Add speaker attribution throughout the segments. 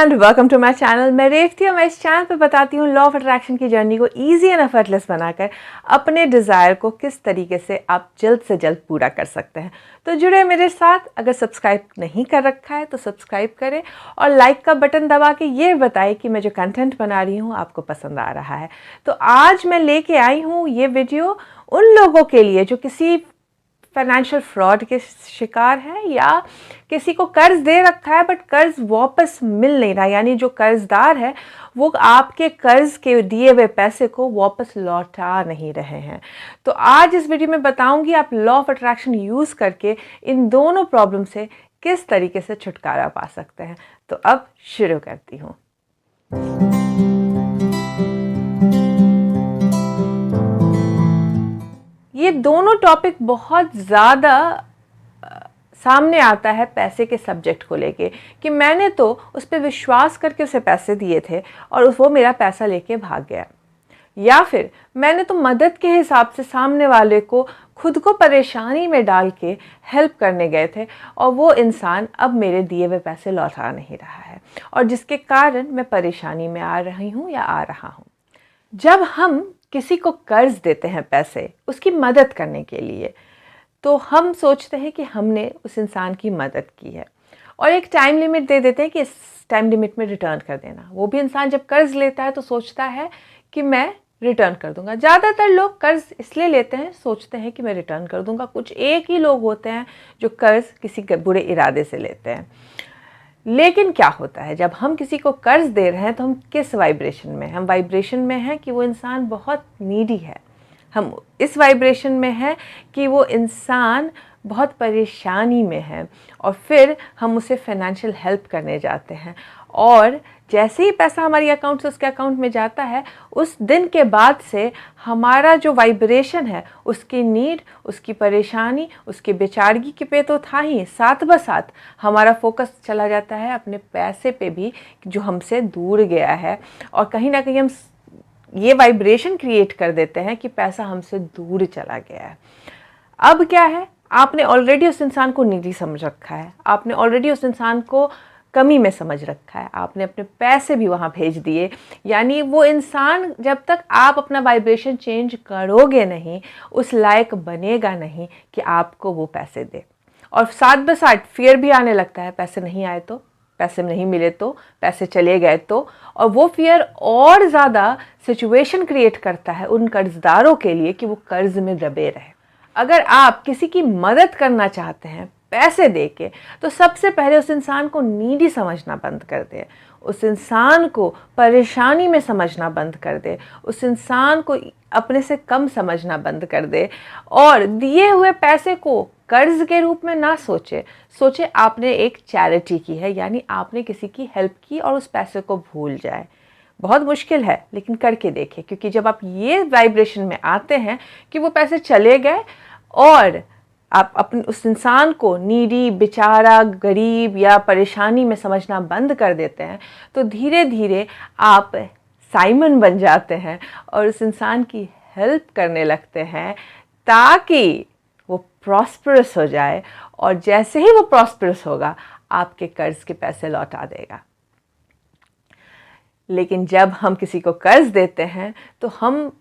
Speaker 1: And welcome to my channel. मैं रेवती हूँ। मैं इस चैनल पे बताती हूँ लॉ ऑफ अट्रैक्शन की जर्नी को इजी एंड एफर्टलेस बनाकर अपने डिज़ायर को किस तरीके से आप जल्द से जल्द पूरा कर सकते हैं। तो जुड़े मेरे साथ। अगर सब्सक्राइब नहीं कर रखा है तो सब्सक्राइब करें और लाइक का बटन दबा के ये बताएं कि मैं जो कंटेंट बना रही हूँ आपको पसंद आ रहा है। तो आज मैं लेके आई हूँ ये वीडियो उन लोगों के लिए जो किसी फाइनेंशियल फ्रॉड के शिकार है या किसी को कर्ज दे रखा है बट कर्ज वापस मिल नहीं रहा, यानी जो कर्जदार है वो आपके कर्ज के दिए हुए पैसे को वापस लौटा नहीं रहे हैं। तो आज इस वीडियो में बताऊंगी आप लॉ ऑफ अट्रैक्शन यूज़ करके इन दोनों प्रॉब्लम से किस तरीके से छुटकारा पा सकते हैं। तो अब शुरू करती हूँ। ये दोनों टॉपिक बहुत ज़्यादा सामने आता है पैसे के सब्जेक्ट को लेके कि मैंने तो उस पर विश्वास करके उसे पैसे दिए थे और वो मेरा पैसा लेके भाग गया, या फिर मैंने तो मदद के हिसाब से सामने वाले को खुद को परेशानी में डाल के हेल्प करने गए थे और वो इंसान अब मेरे दिए हुए पैसे लौटा नहीं रहा है और जिसके कारण मैं परेशानी में आ रही हूँ या आ रहा हूँ। जब हम किसी को कर्ज देते हैं पैसे उसकी मदद करने के लिए, तो हम सोचते हैं कि हमने उस इंसान की मदद की है और एक टाइम लिमिट दे देते हैं कि इस टाइम लिमिट में रिटर्न कर देना। वो भी इंसान जब कर्ज लेता है तो सोचता है कि मैं रिटर्न कर दूंगा। ज़्यादातर लोग कर्ज इसलिए लेते हैं, सोचते हैं कि मैं रिटर्न कर दूंगा। कुछ एक ही लोग होते हैं जो कर्ज किसी बुरे इरादे से लेते हैं। लेकिन क्या होता है जब हम किसी को कर्ज दे रहे हैं तो हम किस वाइब्रेशन में? हम वाइब्रेशन में हैं कि वो इंसान बहुत नीडी है। हम इस वाइब्रेशन में हैं कि वो इंसान बहुत परेशानी में है और फिर हम उसे फाइनेंशियल हेल्प करने जाते हैं और जैसे ही पैसा हमारी अकाउंट से उसके अकाउंट में जाता है उस दिन के बाद से हमारा जो वाइब्रेशन है उसकी नीड, उसकी परेशानी, उसकी बेचारगी के पे तो था ही, साथ बसाथ हमारा फोकस चला जाता है अपने पैसे पे भी जो हमसे दूर गया है और कहीं ना कहीं हम ये वाइब्रेशन क्रिएट कर देते हैं कि पैसा हमसे दूर चला गया है। अब क्या है, आपने ऑलरेडी उस इंसान को नीडी समझ रखा है, आपने ऑलरेडी उस इंसान को कमी में समझ रखा है, आपने अपने पैसे भी वहाँ भेज दिए। यानी वो इंसान जब तक आप अपना वाइब्रेशन चेंज करोगे नहीं उस लायक बनेगा नहीं कि आपको वो पैसे दे। और साथ बसाथ फियर भी आने लगता है, पैसे नहीं आए तो, पैसे नहीं मिले तो, पैसे चले गए तो, और वो फियर और ज़्यादा सिचुएशन क्रिएट करता है उन कर्जदारों के लिए कि वो कर्ज में दबे रहे। अगर आप किसी की मदद करना चाहते हैं पैसे देके तो सबसे पहले उस इंसान को नीडी समझना बंद कर दे, उस इंसान को परेशानी में समझना बंद कर दे, उस इंसान को अपने से कम समझना बंद कर दे और दिए हुए पैसे को कर्ज के रूप में ना सोचे आपने एक चैरिटी की है, यानी आपने किसी की हेल्प की और उस पैसे को भूल जाए। बहुत मुश्किल है लेकिन करके देखें, क्योंकि जब आप ये वाइब्रेशन में आते हैं कि वो पैसे चले गए और आप अपने उस इंसान को नीडी, बेचारा, गरीब या परेशानी में समझना बंद कर देते हैं तो धीरे धीरे आप साइमन बन जाते हैं और उस इंसान की हेल्प करने लगते हैं ताकि वो प्रॉस्परस हो जाए और जैसे ही वो प्रॉस्परस होगा आपके कर्ज के पैसे लौटा देगा। लेकिन जब हम किसी को कर्ज देते हैं तो हम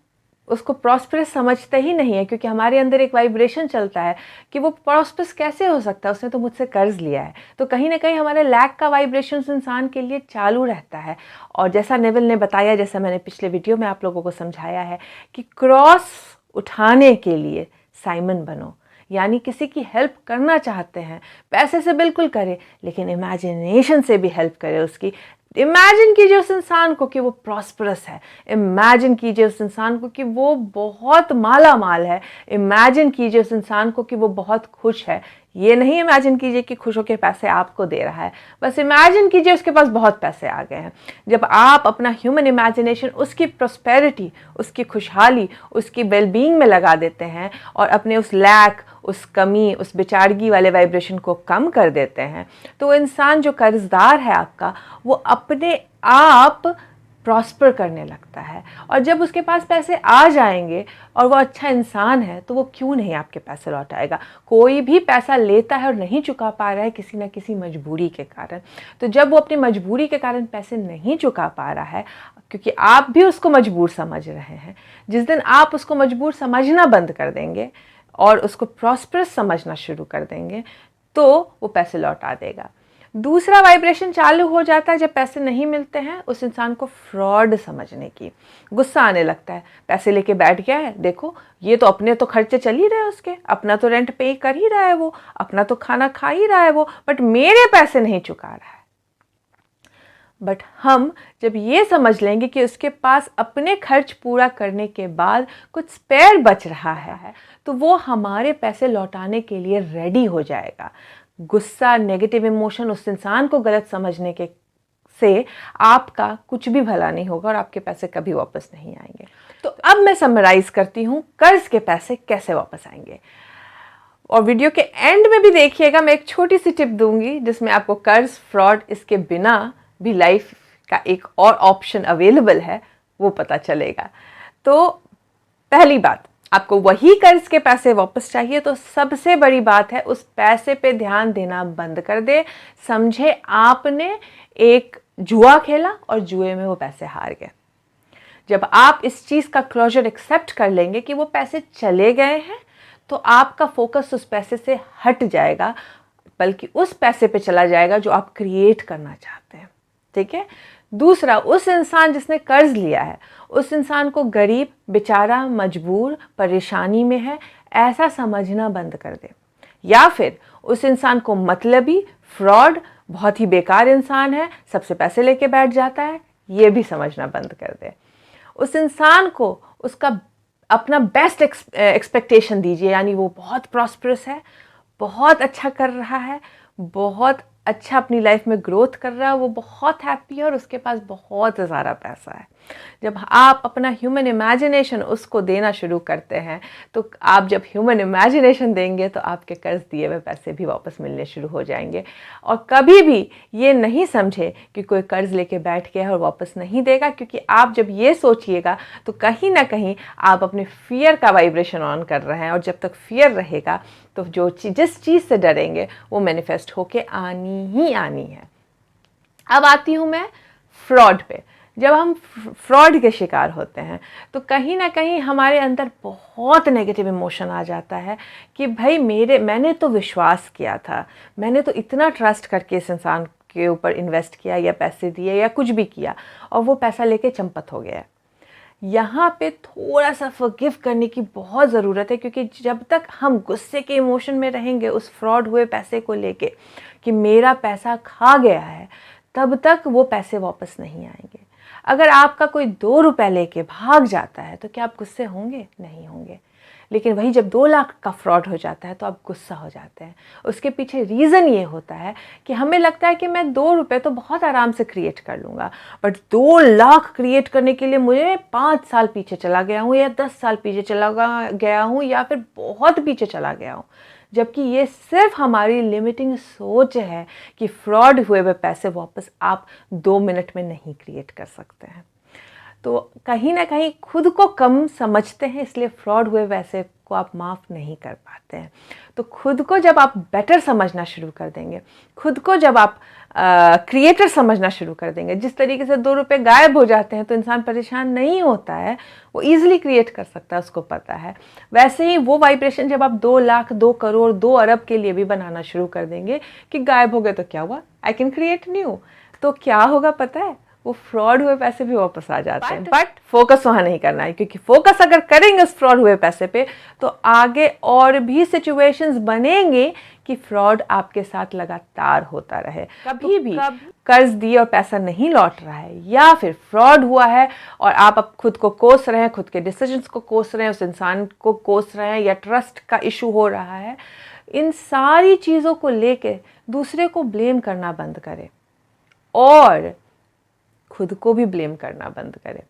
Speaker 1: उसको प्रॉस्परस समझते ही नहीं है, क्योंकि हमारे अंदर एक वाइब्रेशन चलता है कि वो प्रॉस्परस कैसे हो सकता है, उसने तो मुझसे कर्ज लिया है। तो कहीं ना कहीं हमारे लैक का वाइब्रेशन उस इंसान के लिए चालू रहता है। और जैसा नेविल ने बताया, जैसा मैंने पिछले वीडियो में आप लोगों को समझाया है कि क्रॉस उठाने के लिए साइमन बनो, यानी किसी की हेल्प करना चाहते हैं, पैसे से बिल्कुल करें लेकिन इमेजिनेशन से भी हेल्प करें उसकी। इमेजिन कीजिए उस इंसान को कि वो प्रॉस्परस है, इमेजिन कीजिए उस इंसान को कि वो बहुत माला माल है, इमेजिन कीजिए उस इंसान को कि वो बहुत खुश है। ये नहीं इमेजिन कीजिए कि खुश होकर पैसे आपको दे रहा है, बस इमेजिन कीजिए उसके पास बहुत पैसे आ गए हैं। जब आप अपना ह्यूमन इमेजिनेशन उसकी प्रॉस्पेरिटी, उसकी खुशहाली, उसकी वेलबींग में लगा देते हैं और अपने उस लैक, उस कमी, उस बेचारगी वाले वाइब्रेशन को कम कर देते हैं, तो वो इंसान जो कर्जदार है आपका वो अपने आप प्रॉस्पर करने लगता है। और जब उसके पास पैसे आ जाएंगे और वो अच्छा इंसान है तो वो क्यों नहीं आपके पैसे लौटाएगा। कोई भी पैसा लेता है और नहीं चुका पा रहा है किसी न किसी मजबूरी के कारण। तो जब वो अपनी मजबूरी के कारण पैसे नहीं चुका पा रहा है, क्योंकि आप भी उसको मजबूर समझ रहे हैं, जिस दिन आप उसको मजबूर समझना बंद कर देंगे और उसको प्रॉस्परस समझना शुरू कर देंगे तो वो पैसे लौटा देगा। दूसरा वाइब्रेशन चालू हो जाता है जब पैसे नहीं मिलते हैं उस इंसान को फ्रॉड समझने की। गुस्सा आने लगता है, पैसे लेके बैठ गया है, देखो ये तो अपने तो खर्चे चल ही रहे हैं उसके, अपना तो रेंट पे कर ही रहा है वो, अपना तो खाना खा ही रहा है वो, बट मेरे पैसे नहीं चुका रहा है। बट हम जब ये समझ लेंगे कि उसके पास अपने खर्च पूरा करने के बाद कुछ स्पेयर बच रहा है तो वो हमारे पैसे लौटाने के लिए रेडी हो जाएगा। गुस्सा, नेगेटिव इमोशन, उस इंसान को गलत समझने के से आपका कुछ भी भला नहीं होगा और आपके पैसे कभी वापस नहीं आएंगे। तो अब मैं समराइज करती हूँ कर्ज के पैसे कैसे वापस आएंगे। और वीडियो के एंड में भी देखिएगा, मैं एक छोटी सी टिप दूंगी जिसमें आपको कर्ज, फ्रॉड, इसके बिना भी लाइफ का एक और ऑप्शन अवेलेबल है वो पता चलेगा। तो पहली बात, आपको वही कर्ज के पैसे वापस चाहिए तो सबसे बड़ी बात है उस पैसे पे ध्यान देना बंद कर दे। समझे आपने एक जुआ खेला और जुए में वो पैसे हार गए। जब आप इस चीज़ का क्लोजर एक्सेप्ट कर लेंगे कि वो पैसे चले गए हैं तो आपका फोकस उस पैसे से हट जाएगा, बल्कि उस पैसे पे चला जाएगा जो आप क्रिएट करना चाहते हैं। ठीक है। दूसरा, उस इंसान जिसने कर्ज लिया है उस इंसान को गरीब, बेचारा, मजबूर, परेशानी में है ऐसा समझना बंद कर दे। या फिर उस इंसान को मतलबी, फ्रॉड, बहुत ही बेकार इंसान है, सबसे पैसे लेके बैठ जाता है, ये भी समझना बंद कर दे। उस इंसान को उसका अपना बेस्ट एक्सपेक्टेशन दीजिए, यानी वो बहुत प्रॉस्परस है, बहुत अच्छा कर रहा है, बहुत अच्छा अपनी लाइफ में ग्रोथ कर रहा है, वो बहुत हैप्पी है और उसके पास बहुत ज़्यादा पैसा है। जब आप अपना ह्यूमन इमेजिनेशन उसको देना शुरू करते हैं तो आप जब ह्यूमन इमेजिनेशन देंगे तो आपके कर्ज दिए हुए पैसे भी वापस मिलने शुरू हो जाएंगे। और कभी भी ये नहीं समझे कि कोई कर्ज लेके बैठ गया है और वापस नहीं देगा, क्योंकि आप जब ये सोचिएगा तो कहीं ना कहीं आप अपने फियर का वाइब्रेशन ऑन कर रहे हैं, और जब तक फियर रहेगा तो जिस चीज़ से डरेंगे वो मैनिफेस्ट होके आनी ही आनी है। अब आती हूँ मैं फ्रॉड पे। जब हम फ्रॉड के शिकार होते हैं तो कहीं ना कहीं हमारे अंदर बहुत नेगेटिव इमोशन आ जाता है कि भाई मैंने तो विश्वास किया था, मैंने तो इतना ट्रस्ट करके इस इंसान के ऊपर इन्वेस्ट किया या पैसे दिए या कुछ भी किया और वो पैसा लेके चंपत हो गया। यहाँ पे थोड़ा सा फॉरगिव करने की बहुत ज़रूरत है, क्योंकि जब तक हम गुस्से के इमोशन में रहेंगे उस फ्रॉड हुए पैसे को लेके कि मेरा पैसा खा गया है, तब तक वो पैसे वापस नहीं आएंगे। अगर आपका कोई 2 रुपए लेके भाग जाता है तो क्या आप गुस्से होंगे? नहीं होंगे। लेकिन वही जब 2 लाख का फ्रॉड हो जाता है तो आप गुस्सा हो जाते हैं। उसके पीछे रीज़न ये होता है कि हमें लगता है कि मैं 2 रुपए तो बहुत आराम से क्रिएट कर लूँगा, बट 2 लाख क्रिएट करने के लिए मुझे 5 साल पीछे चला गया हूँ या 10 साल पीछे चला गया हूँ या फिर बहुत पीछे चला गया हूँ। जबकि ये सिर्फ हमारी लिमिटिंग सोच है कि फ्रॉड हुए हुए पैसे वापस आप 2 मिनट में नहीं क्रिएट कर सकते हैं। तो कहीं ना कहीं खुद को कम समझते हैं, इसलिए फ्रॉड हुए पैसे को आप माफ़ नहीं कर पाते हैं। तो खुद को जब आप बेटर समझना शुरू कर देंगे, खुद को जब आप क्रिएटर समझना शुरू कर देंगे, जिस तरीके से 2 रुपए गायब हो जाते हैं तो इंसान परेशान नहीं होता है, वो ईजिली क्रिएट कर सकता है, उसको पता है। वैसे ही वो वाइब्रेशन जब आप 2 लाख, 2 करोड़, 2 अरब के लिए भी बनाना शुरू कर देंगे कि गायब हो गए तो क्या हुआ, आई कैन क्रिएट न्यू, तो क्या होगा पता है, वो फ्रॉड हुए पैसे भी वापस आ जाते हैं। बट फोकस वहाँ नहीं करना है, क्योंकि फोकस अगर करेंगे उस फ्रॉड हुए पैसे पे तो आगे और भी सिचुएशंस बनेंगे कि फ्रॉड आपके साथ लगातार होता रहे। कभी भी कर्ज दिए और पैसा नहीं लौट रहा है या फिर फ्रॉड हुआ है और आप अब खुद को कोस रहे हैं, खुद के डिसीजंस को कोस रहे हैं, उस इंसान को कोस रहे हैं या ट्रस्ट का इशू हो रहा है, इन सारी चीज़ों को लेके दूसरे को ब्लेम करना बंद करें और खुद को भी ब्लेम करना बंद करें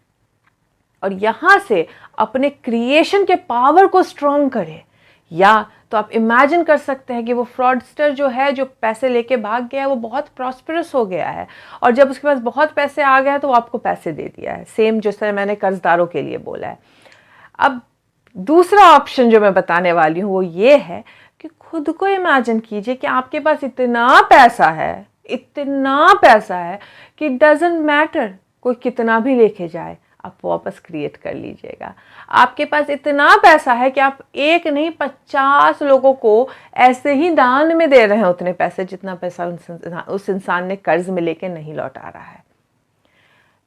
Speaker 1: और यहाँ से अपने क्रिएशन के पावर को स्ट्रॉन्ग करें। या तो आप इमेजिन कर सकते हैं कि वो फ्रॉडस्टर जो है, जो पैसे लेके भाग गया है, वो बहुत प्रॉस्परस हो गया है और जब उसके पास बहुत पैसे आ गए हैं तो वो आपको पैसे दे दिया है, सेम जिस तरह मैंने कर्जदारों के लिए बोला है। अब दूसरा ऑप्शन जो मैं बताने वाली हूँ वो ये है कि खुद को इमेजिन कीजिए कि आपके पास इतना पैसा है, इतना पैसा है कि डजेंट मैटर कोई कितना भी लेके जाए, आप वापस क्रिएट कर लीजिएगा। आपके पास इतना पैसा है कि आप एक नहीं 50 लोगों को ऐसे ही दान में दे रहे हैं उतने पैसे जितना पैसा उस इंसान ने कर्ज में लेके नहीं लौटा रहा है।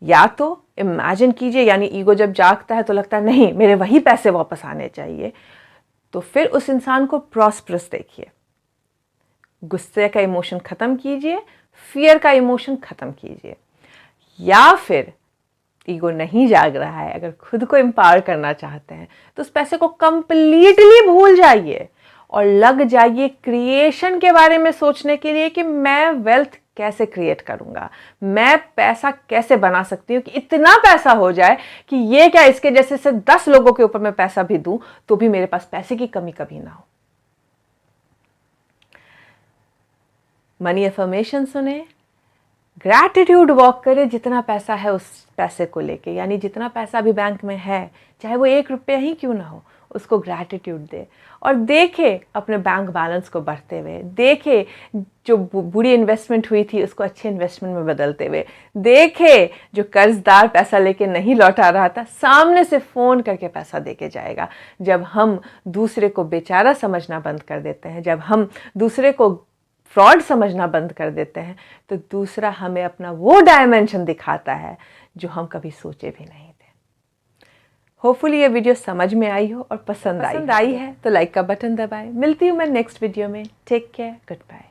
Speaker 1: या तो इमेजिन कीजिए, यानी ईगो जब जागता है तो लगता है नहीं मेरे वही पैसे वापस आने चाहिए, तो फिर उस इंसान को प्रॉस्परस देखिए, गुस्से का इमोशन खत्म कीजिए, फियर का इमोशन खत्म कीजिए। या फिर ईगो नहीं जाग रहा है, अगर खुद को एम्पावर करना चाहते हैं तो उस पैसे को कंप्लीटली भूल जाइए और लग जाइए क्रिएशन के बारे में सोचने के लिए कि मैं वेल्थ कैसे क्रिएट करूंगा, मैं पैसा कैसे बना सकती हूँ कि इतना पैसा हो जाए कि ये क्या इसके जैसे से 10 लोगों के ऊपर मैं पैसा भी दूं तो भी मेरे पास पैसे की कमी कभी ना हो। मनी अफर्मेशन सुने, ग्रैटिट्यूड वॉक करें जितना पैसा है उस पैसे को लेके, यानी जितना पैसा अभी बैंक में है चाहे वो 1 रुपया ही क्यों ना हो, उसको ग्रैटिट्यूड दे और देखे अपने बैंक बैलेंस को बढ़ते हुए, देखे जो बुरी इन्वेस्टमेंट हुई थी उसको अच्छे इन्वेस्टमेंट में बदलते हुए, देखे जो कर्जदार पैसा लेके नहीं लौटा रहा था सामने से फ़ोन करके पैसा देके जाएगा। जब हम दूसरे को बेचारा समझना बंद कर देते हैं, जब हम दूसरे को फ्रॉड समझना बंद कर देते हैं तो दूसरा हमें अपना वो डायमेंशन दिखाता है जो हम कभी सोचे भी नहीं थे। होपफुली ये वीडियो समझ में आई हो और पसंद आई है तो लाइक का बटन दबाएं। मिलती हूँ मैं नेक्स्ट वीडियो में। Take care, good bye.